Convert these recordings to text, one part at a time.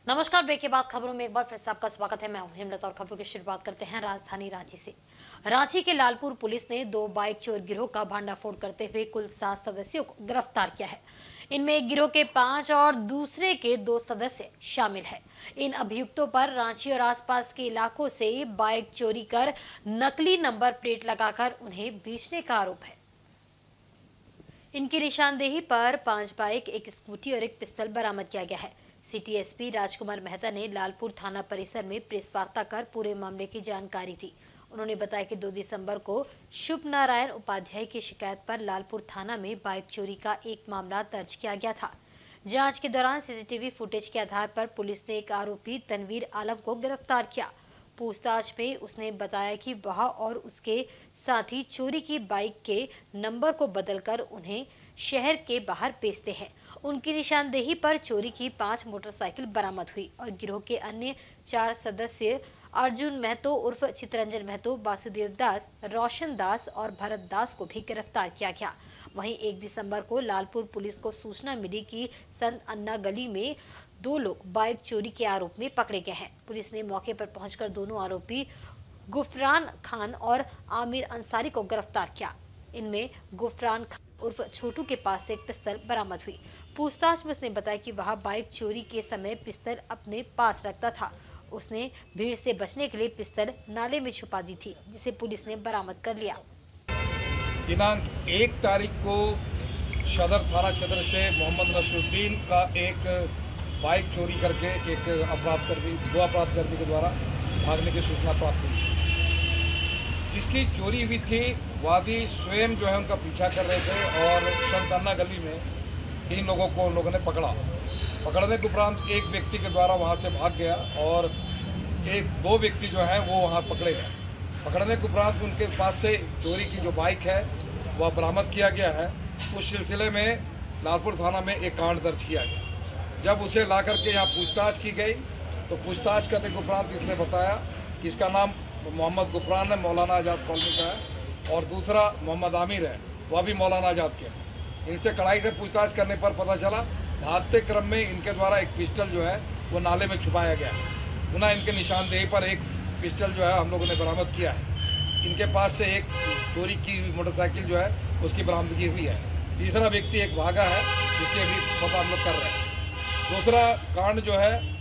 नमस्कार। ब्रेक के बाद खबरों में एक बार फिर से आपका स्वागत है। मैं हूं हेमलता और खबरों की शुरुआत करते हैं राजधानी रांची से। रांची के लालपुर पुलिस ने 2 बाइक चोर गिरोह का भांडाफोड़ करते हुए कुल 7 सदस्यों को गिरफ्तार किया है। इनमें एक गिरोह के 5 और दूसरे के 2 सदस्य शामिल है। इन अभियुक्तों पर रांची और आसपास के इलाकों से बाइक चोरी कर नकली नंबर प्लेट लगाकर उन्हें बेचने का आरोप है। इनकी निशानदेही पर 5 बाइक, एक स्कूटी और एक पिस्तौल बरामद किया गया है। सिटी एसपी राजकुमार मेहता ने लालपुर थाना परिसर में प्रेस वार्ता कर पूरे मामले की जानकारी दी। उन्होंने बताया कि 2 दिसंबर को शुभ नारायण उपाध्याय की शिकायत पर लालपुर थाना में बाइक चोरी का एक मामला दर्ज किया गया था। जांच के दौरान सीसीटीवी फुटेज के आधार पर पुलिस ने एक आरोपी तनवीर आलम को गिरफ्तार किया। पूछताछ में उसने बताया कि वह और उसके साथी चोरी की बाइक के नंबर को बदलकर उन्हें शहर के बाहर बेचते हैं। उनकी निशानदेही पर चोरी की 5 मोटरसाइकिल बरामद हुई और गिरोह के अन्य 4 सदस्य अर्जुन महतो उर्फ चितरंजन महतो, वासुदेव दास, रोशन दास और भरत दास को भी गिरफ्तार किया गया। वहीं 1 दिसंबर को लालपुर पुलिस को सूचना मिली कि संत अन्ना गली में 2 लोग बाइक चोरी के आरोप में पकड़े गए हैं। पुलिस ने मौके पर पहुंचकर दोनों आरोपी गुफरान खान और आमिर अंसारी को गिरफ्तार किया। इनमें गुफरान खान उर्फ छोटू के पास से एक पिस्तौल बरामद हुई। पूछताछ में उसने बताया कि वह बाइक चोरी के समय पिस्तौल अपने पास रखता था। उसने भीड़ से बचने के लिए पिस्तौल नाले में छुपा दी थी, जिसे पुलिस ने बरामद कर लिया। दिनांक 1 तारीख को सदर थाना क्षेत्र से मोहम्मद नसरुद्दीन का एक बाइक चोरी करके एक 2 अपराधकर्मी के द्वारा भागने की सूचना प्राप्त हुई, जिसकी चोरी हुई थी। वादी स्वयं जो है उनका पीछा कर रहे थे और संत अन्ना गली में 3 लोगों को उन लोगों ने पकड़ा। पकड़ने के उपरांत एक व्यक्ति के द्वारा वहां से भाग गया और 2 व्यक्ति जो हैं वो वहां पकड़े गए। पकड़ने के उपरांत उनके पास से चोरी की जो बाइक है वह बरामद किया गया है। उस सिलसिले में लालपुर थाना में एक कांड दर्ज किया गया। जब उसे ला करके यहाँ पूछताछ की गई तो पूछताछ करने के उपरांत इसने बताया कि इसका नाम मोहम्मद गुफरान है, मौलाना आज़ाद कॉलोनी का है, और दूसरा मोहम्मद आमिर है, वह भी मौलाना आज़ाद के हैं। इनसे कड़ाई से पूछताछ करने पर पता चला भागते क्रम में इनके द्वारा एक पिस्टल जो है वो नाले में छुपाया गया। पुनः इनके निशानदेही पर एक पिस्टल जो है हम लोगों ने बरामद किया है। इनके पास से एक चोरी की मोटरसाइकिल जो है उसकी बरामदगी हुई है। तीसरा व्यक्ति एक भागा है, जिसकी अभी पता हम लोग कर रहे हैं। दूसरा कांड जो है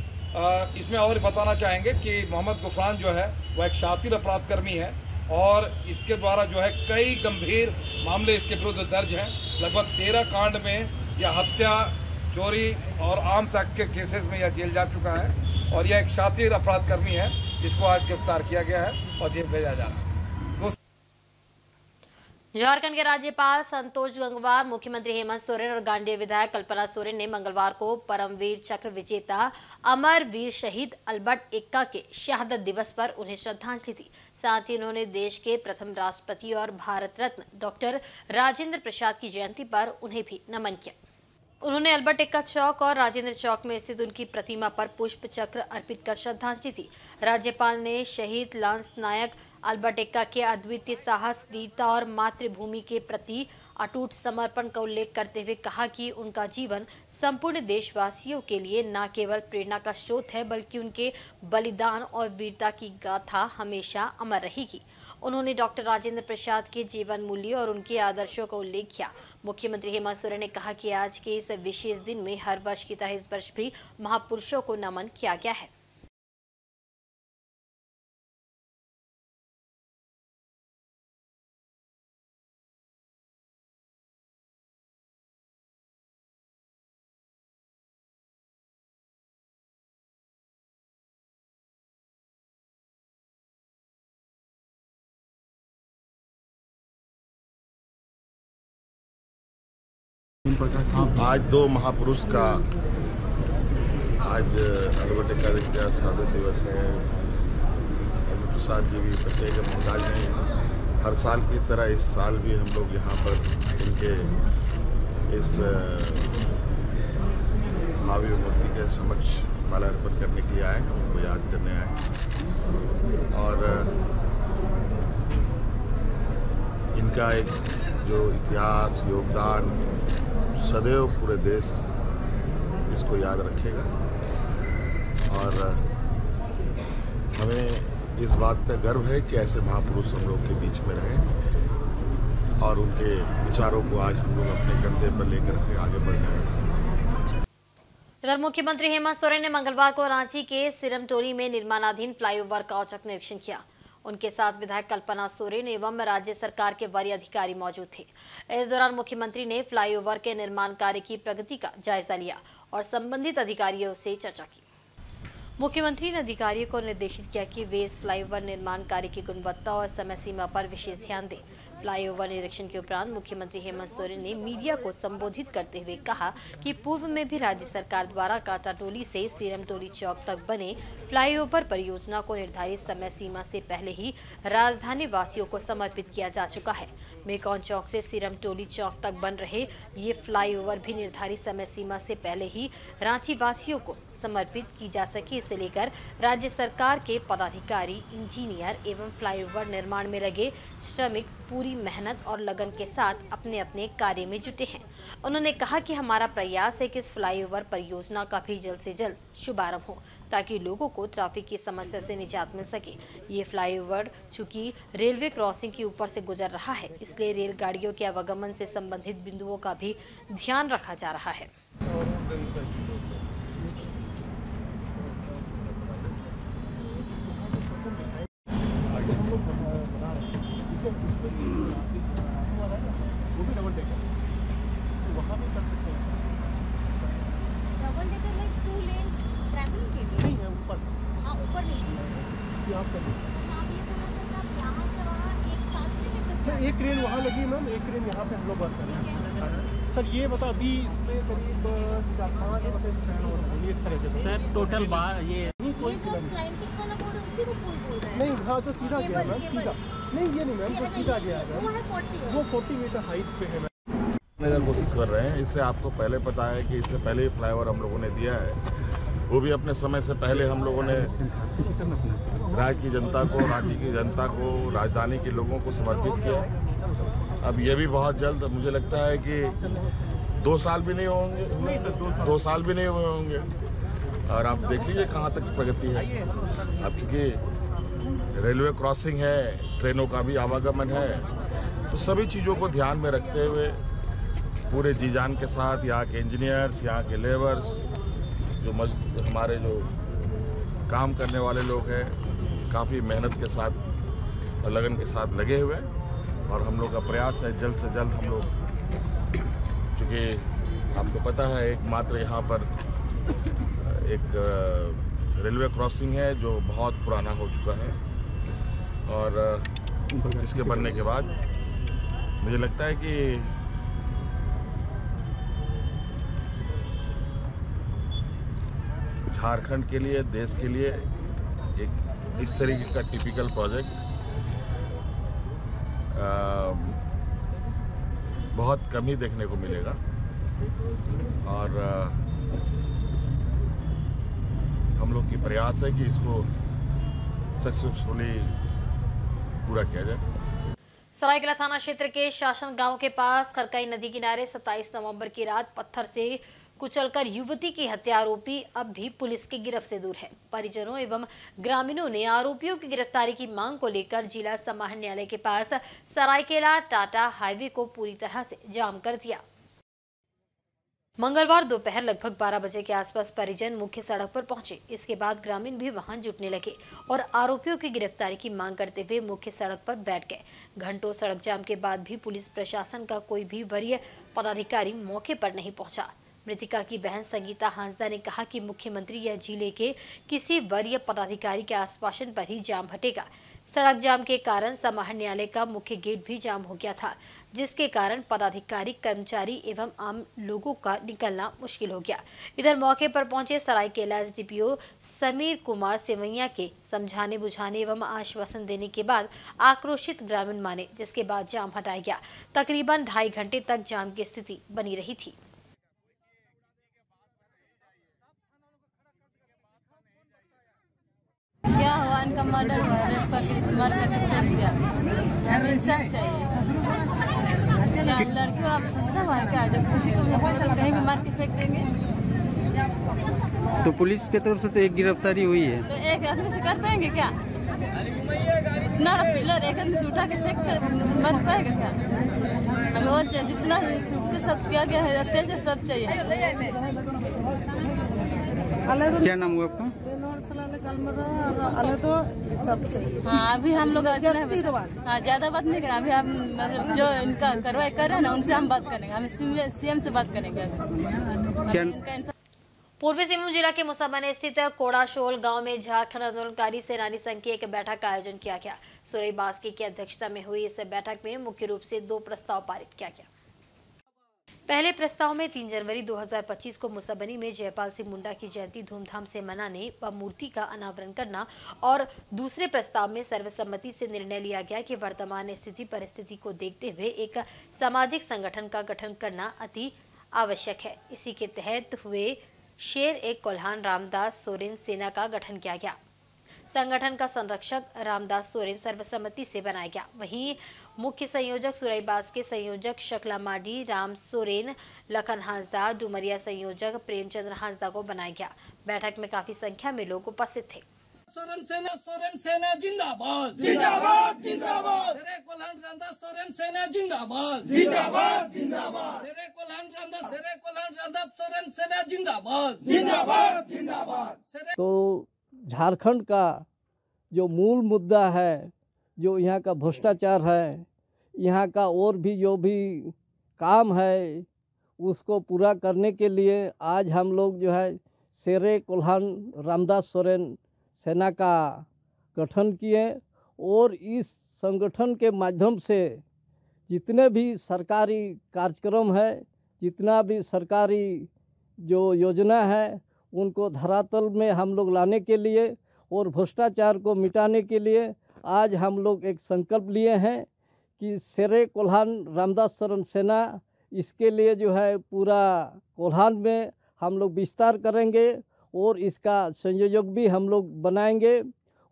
इसमें और बताना चाहेंगे कि मोहम्मद गुफरान जो है वह एक शातिर अपराधकर्मी है और इसके द्वारा जो है कई गंभीर मामले इसके विरुद्ध दर्ज हैं। लगभग 13 कांड में यह हत्या, चोरी और आर्म्स एक्ट के केसेस में यह जेल जा चुका है और यह एक शातिर अपराधकर्मी है, जिसको आज गिरफ्तार किया गया है और जेल भेजा जा रहा है। झारखंड के राज्यपाल संतोष गंगवार, मुख्यमंत्री हेमंत सोरेन और गांडेय विधायक कल्पना सोरेन ने मंगलवार को परमवीर चक्र विजेता अमर वीर शहीद अल्बर्ट एक्का के शहादत दिवस पर उन्हें श्रद्धांजलि दी। साथ ही उन्होंने देश के प्रथम राष्ट्रपति और भारत रत्न डॉक्टर राजेंद्र प्रसाद की जयंती पर उन्हें भी नमन किया। उन्होंने अल्बर्ट एक्का चौक और राजेंद्र चौक में स्थित उनकी प्रतिमा पर पुष्प चक्र अर्पित कर श्रद्धांजलि दी। राज्यपाल ने शहीद लांस नायक अल्बर्ट एक्का के अद्वितीय साहस, वीरता और मातृभूमि के प्रति अटूट समर्पण का उल्लेख करते हुए कहा कि उनका जीवन संपूर्ण देशवासियों के लिए न केवल प्रेरणा का स्रोत है, बल्कि उनके बलिदान और वीरता की गाथा हमेशा अमर रहेगी। उन्होंने डॉक्टर राजेंद्र प्रसाद के जीवन मूल्य और उनके आदर्शों का उल्लेख किया। मुख्यमंत्री हेमंत सोरेन ने कहा कि आज के इस विशेष दिन में हर वर्ष की तरह इस वर्ष भी महापुरुषों को नमन किया गया है। आज 2 महापुरुष का आज अल्बर्ट एक्का का शहादत दिवस है। राजेंद्र प्रसाद जी भी प्रत्येक मोहताज में हर साल की तरह इस साल भी हम लोग यहाँ पर इनके इस भावी मूर्ति के समक्ष माल्यार्पण करने के लिए आए हैं, उनको याद करने आए हैं। और इनका एक जो इतिहास, योगदान सदैव पूरे देश इसको याद रखेगा। और हमें इस बात पे गर्व है कि ऐसे महापुरुष हम लोग के बीच में रहे और उनके विचारों को आज हम लोग अपने कंधे पर लेकर के आगे बढ़ रहे हैं। इधर मुख्यमंत्री हेमंत सोरेन ने मंगलवार को रांची के सिरमटोली में निर्माणाधीन फ्लाईओवर का औचक निरीक्षण किया। उनके साथ विधायक कल्पना सोरेन एवं राज्य सरकार के वरीय अधिकारी मौजूद थे। इस दौरान मुख्यमंत्री ने फ्लाईओवर के निर्माण कार्य की प्रगति का जायजा लिया और संबंधित अधिकारियों से चर्चा की। मुख्यमंत्री ने अधिकारियों को निर्देशित किया कि वे इस फ्लाईओवर निर्माण कार्य की गुणवत्ता और समय सीमा पर विशेष ध्यान दें। फ्लाईओवर निरीक्षण के उपरांत मुख्यमंत्री हेमंत सोरेन ने मीडिया को संबोधित करते हुए कहा कि पूर्व में भी राज्य सरकार द्वारा कांटाटोली से सिरमटोली चौक तक बने फ्लाईओवर परियोजना को निर्धारित समय सीमा से पहले ही राजधानी वासियों को समर्पित किया जा चुका है। मेकॉन चौक से सिरमटोली चौक तक बन रहे ये फ्लाईओवर भी निर्धारित समय सीमा से पहले ही रांची वासियों को समर्पित की जा सके, इसे लेकर राज्य सरकार के पदाधिकारी, इंजीनियर एवं फ्लाईओवर निर्माण में लगे श्रमिक पूरी मेहनत और लगन के साथ अपने अपने कार्य में जुटे हैं। उन्होंने कहा कि हमारा प्रयास है कि इस फ्लाईओवर परियोजना का भी जल्द से जल्द शुभारंभ हो ताकि लोगों को ट्रैफिक की समस्या से निजात मिल सके। ये फ्लाईओवर चूंकि रेलवे क्रॉसिंग के ऊपर से गुजर रहा है, इसलिए रेलगाड़ियों के आवागमन से संबंधित बिंदुओं का भी ध्यान रखा जा रहा है। वो भी डबल डेकर तो वहाँ भी कर सकते हैं double decker like 2 lens travelling के लिए नहीं है ऊपर। हाँ ऊपर नहीं यहाँ कर आप ये बोलना चाहते आप यहाँ से वहाँ एक साथ लेके तो एक क्रेन वहाँ लगी है मैम, एक क्रेन यहाँ पे हम लोग बात कर रहे हैं। सर ये बता अभी इस पे करीब 4-5 रुपये इस तरह से सर टोटल ये कोई जो स्लाइडिंग वाला बोर्ड उसी को पुल बोल रहे हैं। नहीं, हाँ जो सीधा गया मैम, सीधा नहीं ये नहीं मैम, जो सीधा गया है वो है 40 वो 40 मीटर हाइट पे है मैम। मेरा कोशिश कर रहे हैं। इससे आपको पहले पता है कि इससे पहले ही फ्लाईओवर हम लोगों ने दिया है, वो भी अपने समय से पहले हम लोगों ने राज्य की जनता को, राज्य की जनता को, राजधानी के लोगों को समर्पित किया। अब ये भी बहुत जल्द, मुझे लगता है कि 2 साल भी नहीं होंगे, नहीं सर 2 साल भी नहीं हुए होंगे और आप देख लीजिए कहाँ तक प्रगति है। अब चूँकि रेलवे क्रॉसिंग है, ट्रेनों का भी आवागमन है, तो सभी चीज़ों को ध्यान में रखते हुए पूरे जी जान के साथ यहाँ के इंजीनियर्स, यहाँ के लेबर्स, जो हमारे जो काम करने वाले लोग हैं, काफ़ी मेहनत के साथ और लगन के साथ लगे हुए और हम लोग का प्रयास है जल्द से जल्द हम लोग, चूँकि आपको पता है एकमात्र यहाँ पर एक रेलवे क्रॉसिंग है जो बहुत पुराना हो चुका है और इसके बनने के बाद मुझे लगता है कि झारखंड के लिए, देश के लिए एक इस तरीके का टिपिकल प्रोजेक्ट बहुत कम ही देखने को मिलेगा और हम लोग की प्रयास है कि इसको सक्सेसफुली पूरा किया जाए। सरायकेला थाना क्षेत्र के शासन गांव के पास खरकई नदी किनारे 27 नवंबर की रात पत्थर से कुचलकर युवती की हत्या आरोपी अब भी पुलिस की गिरफ्त से दूर है। परिजनों एवं ग्रामीणों ने आरोपियों की गिरफ्तारी की मांग को लेकर जिला समाहरण न्यायालय के पास सरायकेला टाटा हाईवे को पूरी तरह से जाम कर दिया। मंगलवार दोपहर लगभग 12 बजे के आसपास परिजन मुख्य सड़क पर पहुंचे। इसके बाद ग्रामीण भी वहां जुटने लगे और आरोपियों की गिरफ्तारी की मांग करते हुए मुख्य सड़क पर बैठ गए। घंटों सड़क जाम के बाद भी पुलिस प्रशासन का कोई भी वरीय पदाधिकारी मौके पर नहीं पहुंचा। मृतिका की बहन संगीता हांसदा ने कहा कि मुख्यमंत्री या जिले के किसी वरीय पदाधिकारी के आश्वासन पर ही जाम हटेगा। सड़क जाम के कारण समाहरण न्यायालय का मुख्य गेट भी जाम हो गया था, जिसके कारण पदाधिकारी, कर्मचारी एवं आम लोगों का निकलना मुश्किल हो गया। इधर मौके पर पहुंचे सरायकेला एसडीपीओ समीर कुमार सेवैया के समझाने बुझाने एवं आश्वासन देने के बाद आक्रोशित ग्रामीण माने, जिसके बाद जाम हटाया गया। तकरीबन 2.5 घंटे तक जाम की स्थिति बनी रही थी। क्या हुआ, इनका मर्डर हुआ, रेप करके मार करके फेंक दिया। हमें इंसाफ चाहिए। लड़कियों आप सोचना मार के आ जाओ, किसी को भी कहीं भी मार के फेंक देंगे। तो पुलिस की तरफ से तो एक गिरफ्तारी हुई है। तो एक आदमी से कर पाएंगे क्या? इतना पिलर एक आदमी से उठा के फेंक मर पाएगा क्या? हमें और जितना इसके साथ किया गया है अत्याचार सब चाहिए। क्या नाम हुआ आपका? हाँ, अभी हम लोग ज्यादा बात नहीं करें। अभी हम मतलब जो इनका कार्रवाई कर रहे हैं ना, उनसे हम बात करेंगे। हम सीएम से बात करेंगे। पूर्वी सिंहभूम जिला के मुसाबने स्थित कोड़ाशोल गांव में झारखंड आंदोलनकारी सेनानी संघ की एक बैठक का आयोजन किया गया। सुरेश बास्के की अध्यक्षता में हुई इस बैठक में मुख्य रूप से 2 प्रस्ताव पारित किया गया। पहले प्रस्ताव में 3 जनवरी 2025 को मुसाबनी में जयपाल सिंह मुंडा की जयंती धूमधाम से मनाने व मूर्ति का अनावरण करना और दूसरे प्रस्ताव में सर्वसम्मति से निर्णय लिया गया कि वर्तमान स्थिति परिस्थिति को देखते हुए एक सामाजिक संगठन का गठन करना अति आवश्यक है। इसी के तहत हुए शेर एक कोल्हान रामदास सोरेन सेना का गठन किया गया। संगठन का संरक्षक रामदास सोरेन सर्वसम्मति से बनाया गया। वहीं मुख्य संयोजक सुरईबास के संयोजक शकला माडी राम सोरेन, लखन हांसदा, डुमरिया संयोजक प्रेमचंद्र हांसदा को बनाया गया। बैठक में काफी संख्या में लोग उपस्थित थे। सोरेन सेना जिंदाबाद जिंदाबाद जिंदाबाद। शेरे कोल्हान रामदास सोरेन सेना जिंदाबाद जिंदाबाद जिंदाबाद। शेरे कोल्हान रामदास सोरेन सेना जिंदाबाद जिंदाबाद जिंदाबाद। तो झारखंड का जो मूल मुद्दा है, जो यहाँ का भ्रष्टाचार है, यहाँ का और भी जो भी काम है, उसको पूरा करने के लिए आज हम लोग जो है शेरे कोल्हान रामदास सोरेन सेना का गठन किए और इस संगठन के माध्यम से जितने भी सरकारी कार्यक्रम है, जितना भी सरकारी जो योजना है, उनको धरातल में हम लोग लाने के लिए और भ्रष्टाचार को मिटाने के लिए आज हम लोग एक संकल्प लिए हैं कि शेरे कोल्हान रामदास सोरेन सेना, इसके लिए जो है पूरा कोल्हान में हम लोग विस्तार करेंगे और इसका संयोजक भी हम लोग बनाएंगे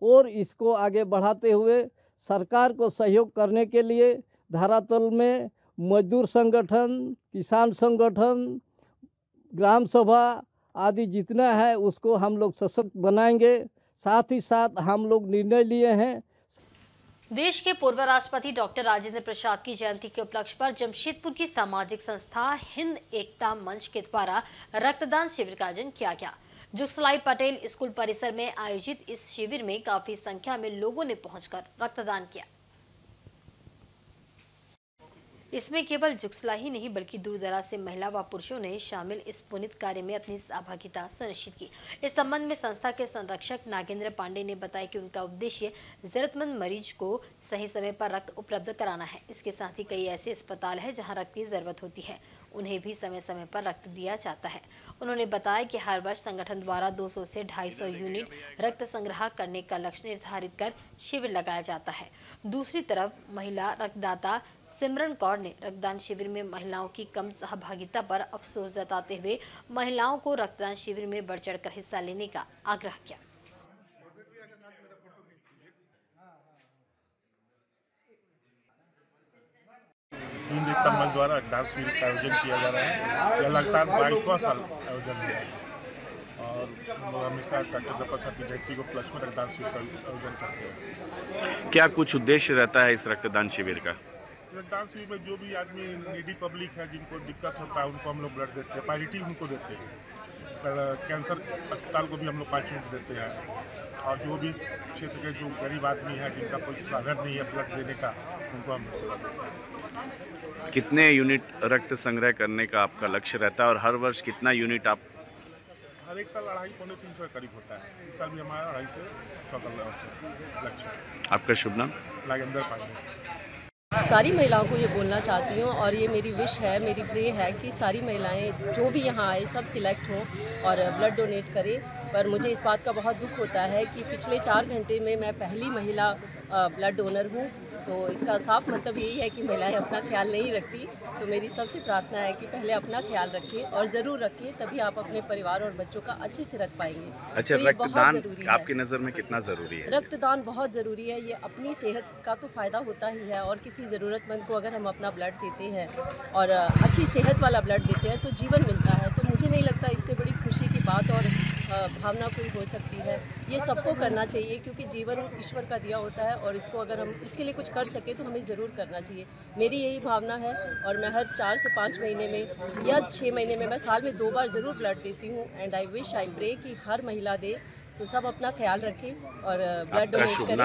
और इसको आगे बढ़ाते हुए सरकार को सहयोग करने के लिए धरातल में मजदूर संगठन, किसान संगठन, ग्राम सभा आदि जितना है उसको हम लोग सशक्त बनाएंगे। साथ ही साथ हम लोग निर्णय लिए हैं। देश के पूर्व राष्ट्रपति डॉक्टर राजेंद्र प्रसाद की जयंती के उपलक्ष्य पर जमशेदपुर की सामाजिक संस्था हिंद एकता मंच के द्वारा रक्तदान शिविर का आयोजन किया गया। जुगसलाई पटेल स्कूल परिसर में आयोजित इस शिविर में काफी संख्या में लोगों ने पहुंचकर रक्तदान किया। इसमें केवल जुगसला ही नहीं बल्कि दूर दराज से महिला व पुरुषों ने शामिल इस पुनीत कार्य में अपनी सहभागिता सुनिश्चित की। इस संबंध में संस्था के संरक्षक नागेंद्र पांडे ने बताया कि उनका उद्देश्य जरूरतमंद मरीज को सही समय पर रक्त उपलब्ध कराना है। इसके साथ ही कई ऐसे अस्पताल है जहां रक्त की जरूरत होती है, उन्हें भी समय समय पर रक्त दिया जाता है। उन्होंने बताया कि हर वर्ष संगठन द्वारा 200 से 250 यूनिट रक्त संग्रह करने का लक्ष्य निर्धारित कर शिविर लगाया जाता है। दूसरी तरफ महिला रक्तदाता सिमरन कौर ने रक्तदान शिविर में महिलाओं की कम सहभागिता पर अफसोस जताते हुए महिलाओं को रक्तदान शिविर में बढ़ चढ़कर हिस्सा लेने का आग्रह किया। हिंद एकता मंच द्वारा रक्तदान शिविर का आयोजन किया जा रहा है। यह लगातार 22वां साल आयोजन है और हम लोग हमेशा डॉक्टर प्रसाद की जयंती को प्लस में रक्तदान शिविर का आयोजन करते हैं। क्या कुछ उद्देश्य रहता है इस रक्तदान शिविर का? रक्तदान शिविर में जो भी आदमी नीडी पब्लिक है, जिनको दिक्कत होता है, उनको हम लोग ब्लड देते हैं, प्रायोरिटी उनको देते हैं। कैंसर अस्पताल को भी हम लोग 5 यूनिट देते हैं और जो भी क्षेत्र के जो गरीब आदमी है, जिनका कोई साधन नहीं है ब्लड देने का, उनको हम सेवा देते हैं। कितने यूनिट रक्त संग्रह करने का आपका लक्ष्य रहता है और हर वर्ष कितना यूनिट आप? हर एक साल 250-300 के करीब होता है। इस साल भी हमारा 250 से 100 लक्ष्य है। आपका शुभ नाम? नागेंद्र पांडे। सारी महिलाओं को ये बोलना चाहती हूँ और ये मेरी विश है, मेरी प्रे है कि सारी महिलाएं जो भी यहाँ आए सब सिलेक्ट हों और ब्लड डोनेट करें। पर मुझे इस बात का बहुत दुख होता है कि पिछले 4 घंटे में मैं पहली महिला ब्लड डोनर हूँ। तो इसका साफ मतलब यही है कि महिलाएं अपना ख्याल नहीं रखती। तो मेरी सबसे प्रार्थना है कि पहले अपना ख्याल रखें और ज़रूर रखें, तभी आप अपने परिवार और बच्चों का अच्छे से रख पाएंगे। अच्छा, तो रक्तदान आपकी नज़र में कितना ज़रूरी है? रक्तदान बहुत ज़रूरी है। ये अपनी सेहत का तो फ़ायदा होता ही है और किसी ज़रूरतमंद को अगर हम अपना ब्लड देते हैं और अच्छी सेहत वाला ब्लड देते हैं तो जीवन मिलता है। तो मुझे मुझे नहीं लगता इससे बड़ी खुशी की बात और भावना कोई हो सकती है। ये सबको करना चाहिए क्योंकि जीवन ईश्वर का दिया होता है और इसको अगर हम इसके लिए कुछ कर सके तो हमें ज़रूर करना चाहिए। मेरी यही भावना है और मैं हर 4 से 5 महीने में या 6 महीने में, मैं साल में 2 बार ज़रूर ब्लड देती हूँ। And I wish, I pray कि हर महिला दे। सो सब अपना ख्याल रखें और ब्लड डोनेट करें।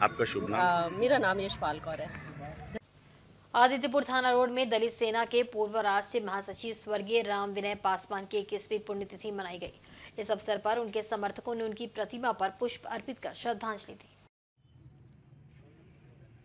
आपका शुभ नाम? मेरा नाम यशपाल कौर है। आदित्यपुर थाना रोड में दलित सेना के पूर्व राष्ट्रीय महासचिव स्वर्गीय राम विनय पासवान की 21वीं पुण्यतिथि मनाई गई। इस अवसर पर उनके समर्थकों ने उनकी प्रतिमा पर पुष्प अर्पित कर श्रद्धांजलि दी।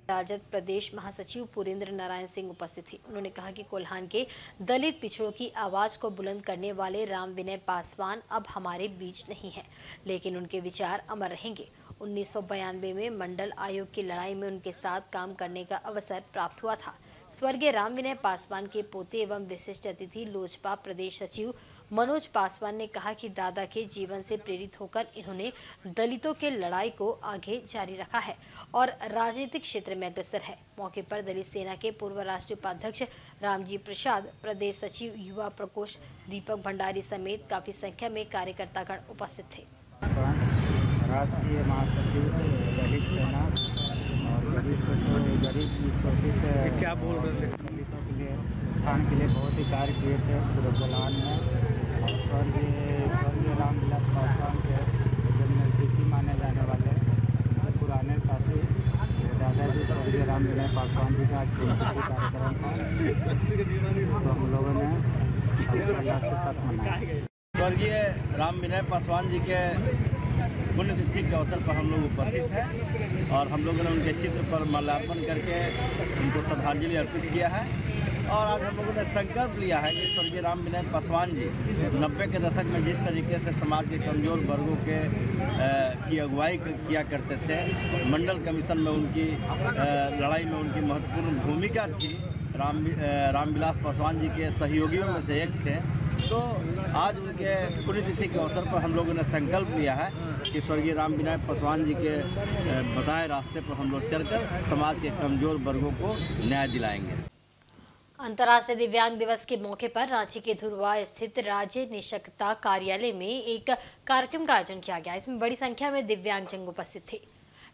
राजद प्रदेश महासचिव पुरेंद्र नारायण सिंह उपस्थित थे। उन्होंने कहा कि कोल्हान के दलित पिछड़ों की आवाज को बुलंद करने वाले राम विनय पासवान अब हमारे बीच नहीं है, लेकिन उनके विचार अमर रहेंगे। 1992 में मंडल आयोग की लड़ाई में उनके साथ काम करने का अवसर प्राप्त हुआ था। स्वर्गीय राम विनय पासवान के पोते एवं विशिष्ट अतिथि लोजपा प्रदेश सचिव मनोज पासवान ने कहा कि दादा के जीवन से प्रेरित होकर इन्होंने दलितों के लड़ाई को आगे जारी रखा है और राजनीतिक क्षेत्र में अग्रसर है। मौके पर दलित सेना के पूर्व राष्ट्रीय उपाध्यक्ष रामजी प्रसाद, प्रदेश सचिव युवा प्रकोष्ठ दीपक भंडारी समेत काफी संख्या में कार्यकर्तागण उपस्थित थे। राष्ट्रीय महासचिव दलित सेना और गरीब शोषित क्या बोल रहे थे, दलितों के लिए उत्थान के लिए बहुत ही कार्य किए थे पूरे कोल्हान में। और स्वर्गीय रामविलास पासवान के जो नजदीकी माने जाने वाले पुराने साथी दादाजी स्वर्गीय राम विनय पासवान जी का पुण्यतिथि कार्यक्रम था, तो हम लोगों ने हर्षोल्लास के साथ मनाया। स्वर्गीय राम विनय पासवान जी के पुण्यतिथि के अवसर पर हम लोग उपस्थित हैं और हम लोगों ने उनके चित्र पर माल्यार्पण करके उनको श्रद्धांजलि अर्पित किया है। और आज हम लोगों ने संकल्प लिया है कि स्वर्गीय राम विनय पासवान जी 90 के दशक में जिस तरीके से समाज के कमजोर वर्गों के की अगुवाई किया करते थे, मंडल कमीशन में उनकी लड़ाई में उनकी महत्वपूर्ण भूमिका थी। रामविलास पासवान जी के सहयोगियों में से एक थे। तो आज उनके पुण्यतिथि के अवसर पर हम लोगों ने संकल्प लिया है कि स्वर्गीय राम विनय पासवान जी के बताए रास्ते पर हम लोग चलकर समाज के कमजोर वर्गों को न्याय दिलाएंगे। अंतर्राष्ट्रीय दिव्यांग दिवस के मौके पर रांची के धुरवा स्थित राज्य निशक्तता कार्यालय में एक कार्यक्रम का आयोजन किया गया। इसमें बड़ी संख्या में दिव्यांगजन उपस्थित थे,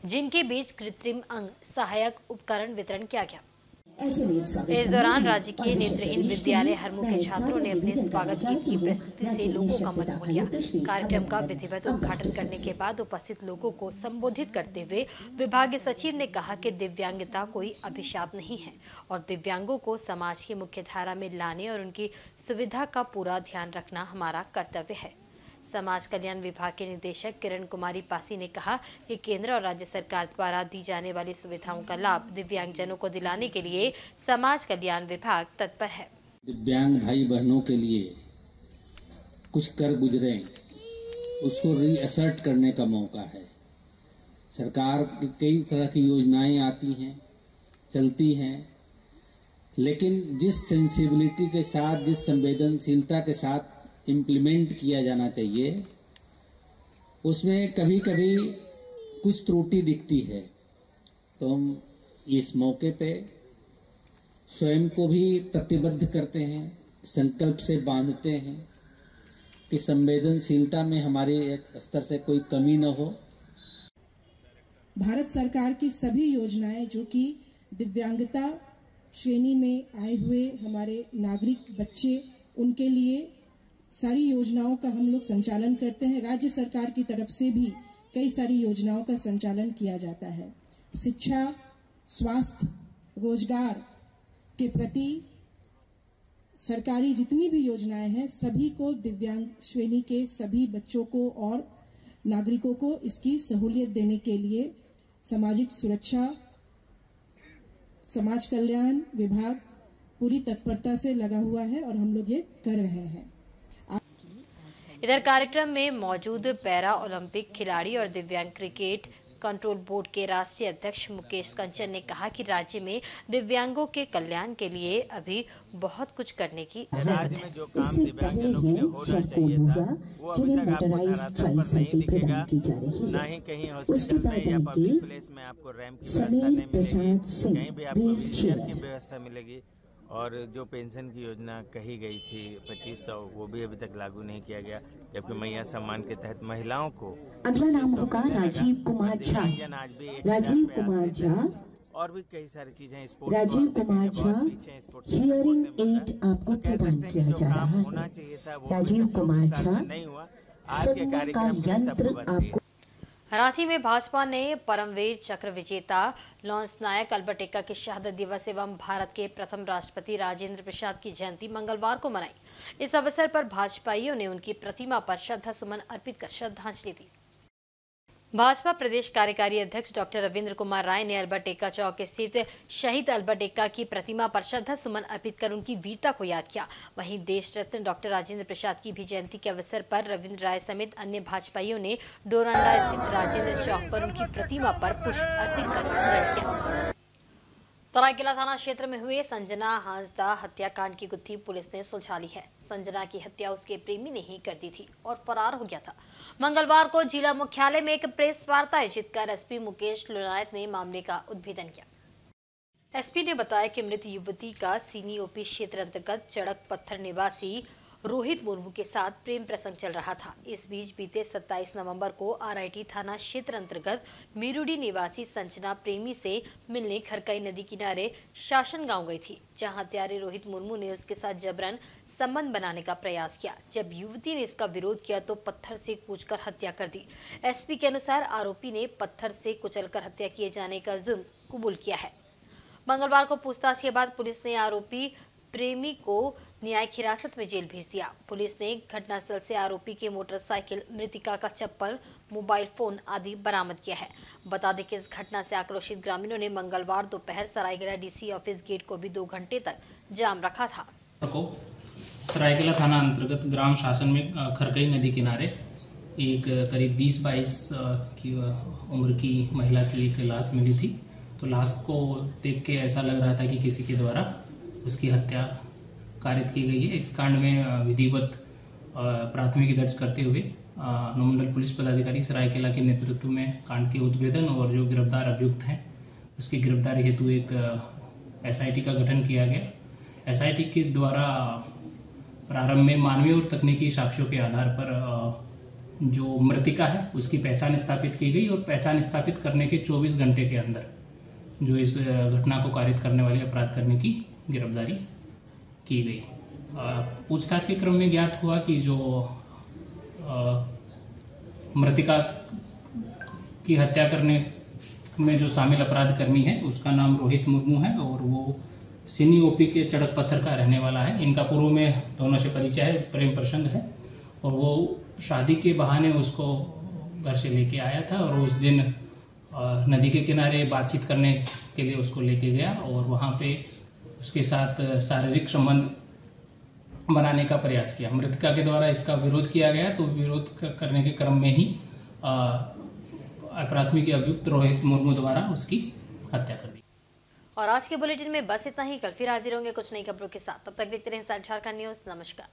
जिनके बीच कृत्रिम अंग सहायक उपकरण वितरण किया गया। इस दौरान राजकीय नेत्रहीन विद्यालय हरमू के छात्रों ने अपने स्वागत गीत की प्रस्तुति से लोगों का मन मोह लिया। कार्यक्रम का विधिवत उद्घाटन करने के बाद उपस्थित लोगों को संबोधित करते हुए विभागीय सचिव ने कहा कि दिव्यांगता कोई अभिशाप नहीं है और दिव्यांगों को समाज की मुख्य धारा में लाने और उनकी सुविधा का पूरा ध्यान रखना हमारा कर्तव्य है। समाज कल्याण विभाग के निदेशक किरण कुमारी पासी ने कहा कि केंद्र और राज्य सरकार द्वारा दी जाने वाली सुविधाओं का लाभ दिव्यांगजनों को दिलाने के लिए समाज कल्याण विभाग तत्पर है। दिव्यांग भाई बहनों के लिए कुछ कर गुजरे, उसको रीअसर्ट करने का मौका है। सरकार की कई तरह की योजनाएं आती हैं, चलती हैं, लेकिन जिस सेंसिबिलिटी के साथ, जिस संवेदनशीलता के साथ इम्प्लीमेंट किया जाना चाहिए, उसमें कभी कभी कुछ त्रुटि दिखती है। तो हम इस मौके पे स्वयं को भी प्रतिबद्ध करते हैं, संकल्प से बांधते हैं कि संवेदनशीलता में हमारे स्तर से कोई कमी न हो। भारत सरकार की सभी योजनाएं जो कि दिव्यांगता श्रेणी में आए हुए हमारे नागरिक बच्चे, उनके लिए सारी योजनाओं का हम लोग संचालन करते हैं। राज्य सरकार की तरफ से भी कई सारी योजनाओं का संचालन किया जाता है। शिक्षा, स्वास्थ्य, रोजगार के प्रति सरकारी जितनी भी योजनाएं हैं, सभी को दिव्यांग श्रेणी के सभी बच्चों को और नागरिकों को इसकी सहूलियत देने के लिए सामाजिक सुरक्षा, समाज कल्याण विभाग पूरी तत्परता से लगा हुआ है और हम लोग ये कर रहे हैं। इधर कार्यक्रम में मौजूद पैरा ओलंपिक खिलाड़ी और दिव्यांग क्रिकेट कंट्रोल बोर्ड के राष्ट्रीय अध्यक्ष मुकेश कंचन ने कहा कि राज्य में दिव्यांगों के कल्याण के लिए अभी बहुत कुछ करने की जरूरत है। जो काम दिव्यांगजनों के लिए होना चाहिए था, वो अभी तक आपको धरातल पर नहीं दिखेगा। ना ही कहीं हॉस्पिटल में या पब्लिक प्लेस में आपको रैंप की व्यवस्था नहीं मिलेगी, कहीं भी आपको व्हीलचेयर की व्यवस्था मिलेगी। और जो पेंशन की योजना कही गई थी 2500, वो भी अभी तक लागू नहीं किया गया, जबकि मैया सम्मान के तहत महिलाओं को अगला नाम होगा राजीव कुमार झा। राजीव कुमार झा और भी कई सारी चीजें sports Rajiv Kumar Jha hearing aid आपको प्रदान किया जा रहा है। राजीव कुमार झा नहीं हुआ, आज के कार्यक्रम का यंत्र आपको। रांची में भाजपा ने परमवीर चक्र विजेता लॉन्स नायक अल्बर्ट एक्का के शहादत दिवस एवं भारत के प्रथम राष्ट्रपति राजेंद्र प्रसाद की जयंती मंगलवार को मनाई। इस अवसर पर भाजपाइयों ने उनकी प्रतिमा पर श्रद्धा सुमन अर्पित कर श्रद्धांजलि दी। भाजपा प्रदेश कार्यकारी अध्यक्ष डॉक्टर रविंद्र कुमार राय ने अल्बर्ट एक्का चौक स्थित शहीद अल्बर्ट एक्का की प्रतिमा पर श्रद्धा सुमन अर्पित कर उनकी वीरता को याद किया। वहीं देश रत्न डॉक्टर राजेंद्र प्रसाद की भी जयंती के अवसर पर रविंद्र राय समेत अन्य भाजपाइयों ने डोरंडा स्थित राजेंद्र चौक पर उनकी प्रतिमा पर पुष्प अर्पित कर स्मरण किया। सरायकेला थाना क्षेत्र में हुए संजना हांसदा हत्याकांड की गुत्थी पुलिस ने सुलझा ली है। संजना की हत्या उसके प्रेमी ने ही कर दी थी और फरार हो गया था। मंगलवार को जिला मुख्यालय में एक प्रेस वार्ता आयोजित कर एसपी मुकेश लोनायत ने मामले का उद्भेदन किया। एसपी ने बताया कि मृत युवती का सीनी ओपी क्षेत्र अंतर्गत चड़क पत्थर निवासी रोहित मुर्मू के साथ प्रेम प्रसंग चल रहा था। इस बीच बीते 27 नवंबर को आरआईटी थाना क्षेत्र अंतर्गत मीरुडी निवासी संजना प्रेमी से मिलने खरकई नदी किनारे शासन गांव गई थी, जहां हत्यारे रोहित मुर्मू ने उसके साथ जबरन संबंध बनाने का प्रयास किया। जब युवती ने इसका विरोध किया तो पत्थर से कूचकर हत्या कर दी। एसपी के अनुसार आरोपी ने पत्थर से कुचलकर हत्या किए जाने का जुर्म कबूल किया है। मंगलवार को पूछताछ के बाद पुलिस ने आरोपी प्रेमी को न्यायिक हिरासत में जेल भेज दिया। पुलिस ने घटनास्थल से आरोपी के मोटरसाइकिल, मृतिका का चप्पल, मोबाइल फोन आदि बरामद किया है। बता दें कि इस घटना से आक्रोशित ग्रामीणों ने मंगलवार दोपहर सरायकेला डीसी ऑफिस गेट को भी 2 घंटे तक जाम रखा था। सरायकेला थाना अंतर्गत ग्राम शासन में खरकई नदी किनारे एक करीब 20-22 की उम्र की महिला की एक लाश मिली थी। तो लाश को देख के ऐसा लग रहा था कि किसी के द्वारा उसकी हत्या कारित की गई है। इस कांड में विधिवत प्राथमिकी दर्ज करते हुए अनुमंडल पुलिस पदाधिकारी सरायकेला के नेतृत्व में कांड के उद्भेदन और जो गिरफ्तार अभियुक्त हैं उसकी गिरफ्तारी हेतु एक एसआईटी का गठन किया गया। एसआईटी के द्वारा प्रारंभ में मानवीय और तकनीकी साक्ष्यों के आधार पर जो मृतिका है उसकी पहचान स्थापित की गई और पहचान स्थापित करने के 24 घंटे के अंदर जो इस घटना को कारित करने वाले अपराधकर्मी की गिरफ्तारी की गई। पूछताछ के क्रम में ज्ञात हुआ कि जो मृतिका की हत्या करने में जो शामिल अपराधकर्मी है उसका नाम रोहित मुर्मू है और वो सीनी ओपी के चड़क पत्थर का रहने वाला है। इनका पूर्व में दोनों से परिचय है, प्रेम प्रसंग है और वो शादी के बहाने उसको घर से लेके आया था और उस दिन नदी के किनारे बातचीत करने के लिए उसको लेके गया और वहाँ पे उसके साथ शारीरिक संबंध बनाने का प्रयास किया। मृतका के द्वारा इसका विरोध किया गया तो विरोध करने के क्रम में ही प्राथमिकी अभियुक्त रोहित मुर्मू द्वारा उसकी हत्या कर दी। और आज के बुलेटिन में बस इतना ही। कल फिर हाजिर होंगे कुछ नई खबरों के साथ। तब तक देखते रहें झारखंड न्यूज। नमस्कार।